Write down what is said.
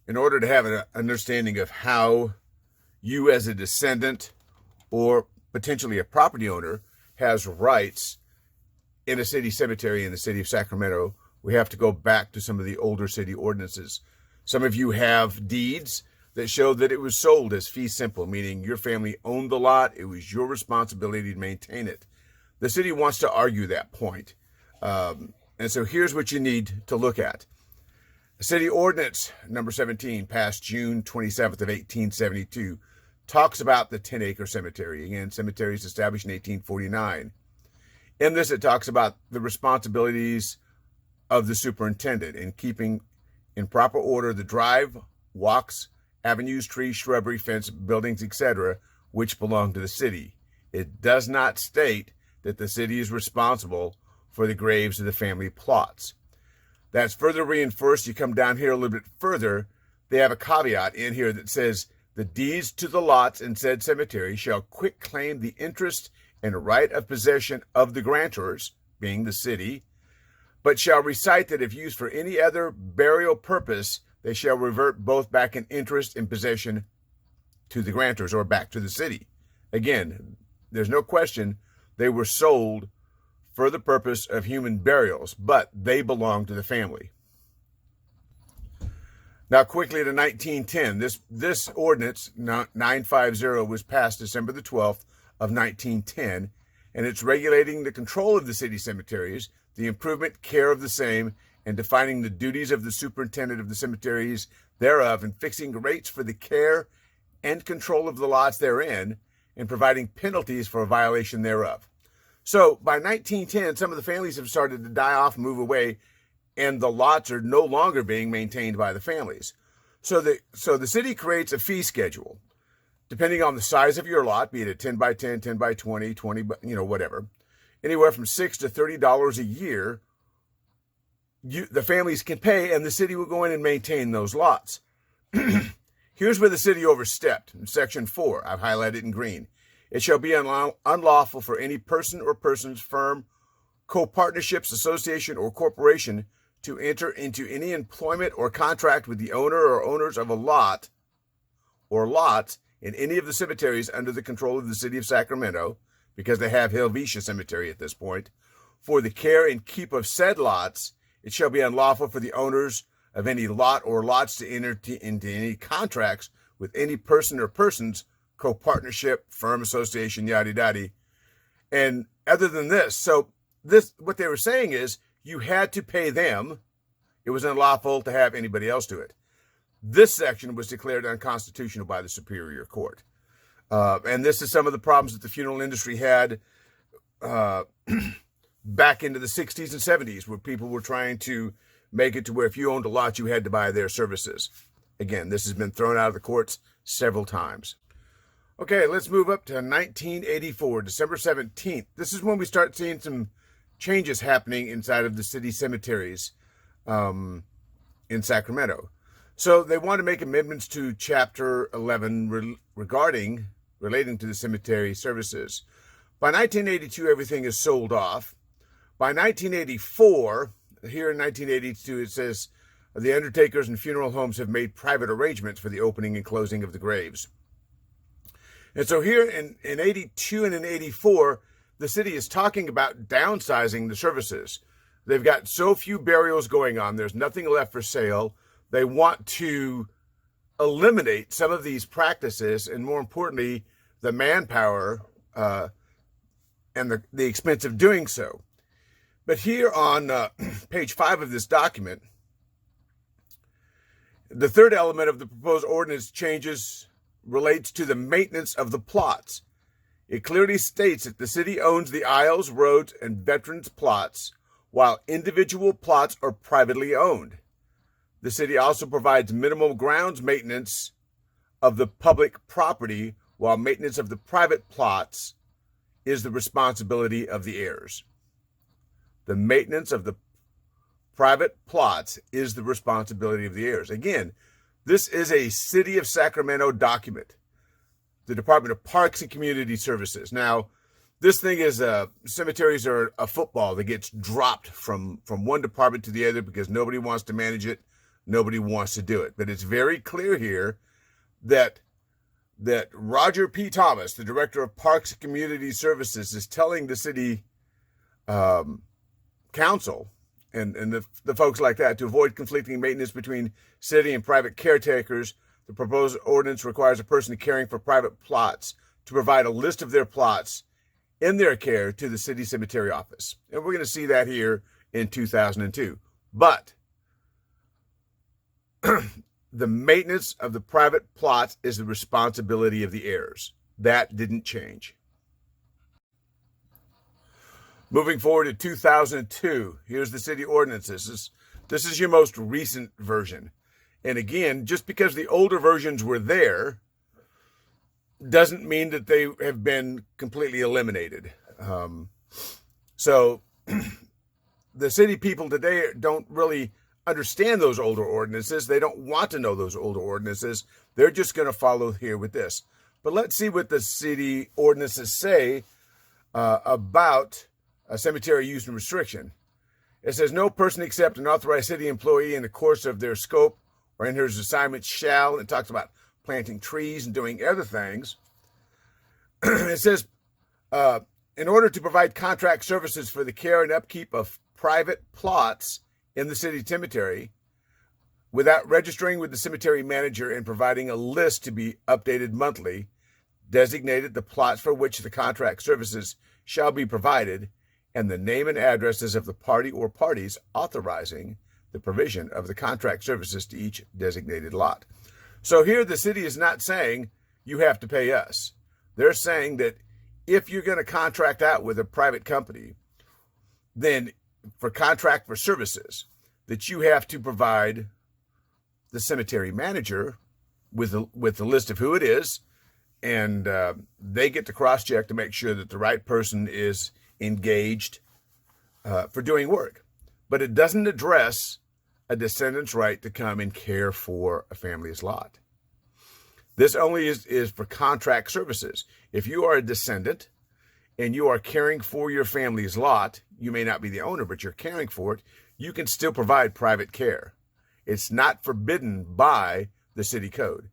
in order to have an understanding of how you as a descendant or potentially a property owner has rights in a city cemetery in the city of Sacramento, we have to go back to some of the older city ordinances. Some of you have deeds that show that it was sold as fee simple, meaning your family owned the lot. It was your responsibility to maintain it. The city wants to argue that point. And so here's what you need to look at. City Ordinance number 17, passed June 27th of 1872, talks about the 10-acre cemetery. Again, cemeteries established in 1849. In this, it talks about the responsibilities of the superintendent in keeping in proper order the drive, walks, avenues, trees, shrubbery, fence, buildings, etc., which belong to the city. It does not state that the city is responsible for the graves of the family plots. That's further reinforced. You come down here a little bit further, they have a caveat in here that says, the deeds to the lots in said cemetery shall quit claim the interest and right of possession of the grantors, being the city, but shall recite that if used for any other burial purpose, they shall revert both back in interest and possession to the grantors or back to the city. Again, there's no question they were sold for the purpose of human burials, but they belong to the family. Now, quickly to 1910. This ordinance, 950, was passed December the 12th of 1910, and it's regulating the control of the city cemeteries, the improvement, care of the same, and defining the duties of the superintendent of the cemeteries thereof, and fixing rates for the care and control of the lots therein, and providing penalties for a violation thereof. So by 1910, some of the families have started to die off and move away, and the lots are no longer being maintained by the families. So the city creates a fee schedule, depending on the size of your lot, be it a 10 by 10, 10 by 20, 20, whatever, anywhere from $6 to $30 a year, the families can pay, and the city will go in and maintain those lots. Here's where the city overstepped. In Section 4, I've highlighted in green. It shall be unlawful for any person or persons, firm, co-partnerships, association, or corporation to enter into any employment or contract with the owner or owners of a lot or lots in any of the cemeteries under the control of the city of Sacramento, because they have Helvetia Cemetery at this point, for the care and keep of said lots. It shall be unlawful for the owners of any lot or lots to enter into any contracts with any person or persons, co-partnership, firm, association, yada yada. And other than this, what they were saying is you had to pay them. It was unlawful to have anybody else do it. This section was declared unconstitutional by the Superior Court. And this is some of the problems that the funeral industry had back into the 60s and 70s, where people were trying to make it to where if you owned a lot, you had to buy their services. Again, this has been thrown out of the courts several times. Okay, let's move up to 1984, December 17th. This is when we start seeing some changes happening inside of the city cemeteries in Sacramento. So they want to make amendments to Chapter 11 relating to the cemetery services. By 1982, everything is sold off. By 1984, here in 1982, it says the undertakers and funeral homes have made private arrangements for the opening and closing of the graves. And so here in 82 and in 84, the city is talking about downsizing the services. They've got so few burials going on. There's nothing left for sale. They want to eliminate some of these practices, and more importantly, the manpower and the expense of doing so. But here on page 5 of this document, the third element of the proposed ordinance changes relates to the maintenance of the plots. It clearly states that the city owns the aisles, roads, and veterans plots, while individual plots are privately owned. The city also provides minimal grounds maintenance of the public property, while maintenance of the private plots is the responsibility of the heirs. The maintenance of the private plots is the responsibility of the heirs. Again, this is a City of Sacramento document. The Department of Parks and Community Services. Now, this thing is cemeteries are a football that gets dropped from one department to the other because nobody wants to manage it. nobody wants to do it. But it's very clear here that Roger P. Thomas, the director of Parks and Community Services, is telling the city council and the folks like that to avoid conflicting maintenance between city and private caretakers. The proposed ordinance requires a person caring for private plots to provide a list of their plots in their care to the city cemetery office. And we're going to see that here in 2002. But the maintenance of the private plots is the responsibility of the heirs. That didn't change. Moving forward to 2002, here's the city ordinances. This is your most recent version. And again, just because the older versions were there doesn't mean that they have been completely eliminated. So the city people today don't really understand those older ordinances. They don't want to know those older ordinances. They're just going to follow here with this. But let's see what the city ordinances say about a cemetery use and restriction. It says, no person except an authorized city employee in the course of their scope or in his assignment shall, and it talks about planting trees and doing other things. It says, in order to provide contract services for the care and upkeep of private plots in the city cemetery, without registering with the cemetery manager and providing a list to be updated monthly, designated the plots for which the contract services shall be provided, and the name and addresses of the party or parties authorizing the provision of the contract services to each designated lot. So here the city is not saying you have to pay us. They're saying that if you're going to contract out with a private company, then for contract for services, that you have to provide the cemetery manager with the list of who it is, and they get to cross-check to make sure that the right person is engaged for doing work. But it doesn't address a descendant's right to come and care for a family's lot. This only is for contract services. If you are a descendant and you are caring for your family's lot, you may not be the owner, but you're caring for it, you can still provide private care. It's not forbidden by the city code.